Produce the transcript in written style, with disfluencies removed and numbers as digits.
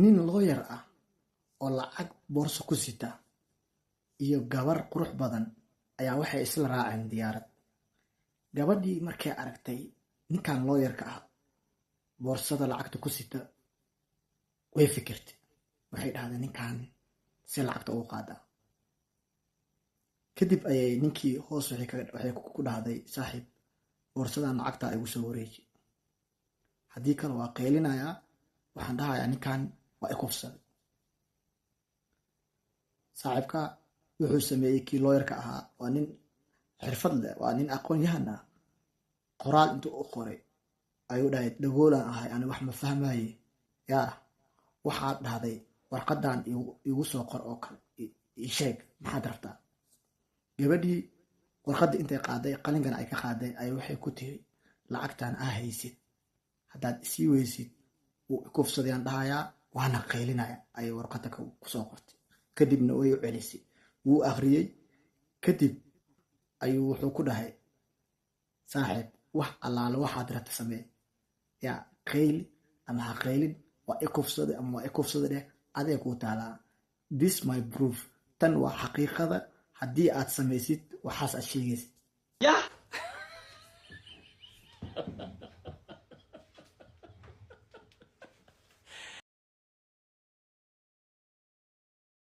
nin looyar ah oo lacag boorso ku sita iyo gabar qurux badan ayaa waxay isla raaceen diyaarad. Gabadhii markay aragtay ninkan looyarka ah boorsada lacagta ku sita way fikirtay. Waxay dhahday ninkan si lacagta ugu qaadaa. Kadib ayay ninkii hoos waxay ku dhahday saaxiib boorsadan lacagta igu soo wareeji. Haddii kale waa qeylinayaa waxaan dhahayaa ninkan waa i kufsaday. Saaxiibka wuxuu sameeyey kii looyarka ahaa waa nin xirfad leh, waa nin aqoon yahan ah. Qoraal intuu u qoray ayuu dhahay dhagoolaan ahay ani wax ma fahmaye yaa waxaad dhahday warqadan igu soo qor oo kale ii sheeg maxaad rabtaa. Gabadhii warqadii intay qaaday qalinkana ay ka qaaday ay waxay ku tiri lacagtan aa haysid haddaad isii weysid wuu kufsadayaan dhahayaa waana qeylinaya ayay warqada kusoo qortay. Kadibna way u celisay wuu akhriyey. Kadib ayuu wuxuu ku dhahay saaxiib wax allaale waxaad rabta samee yaa qeyli ama ha qeylin waa i kufsaday ama waa i kufsaday dheh adee kuu taalaa. This my proof tan waa xaqiiqada haddii aad samaysid waxaas aad sheegaysid.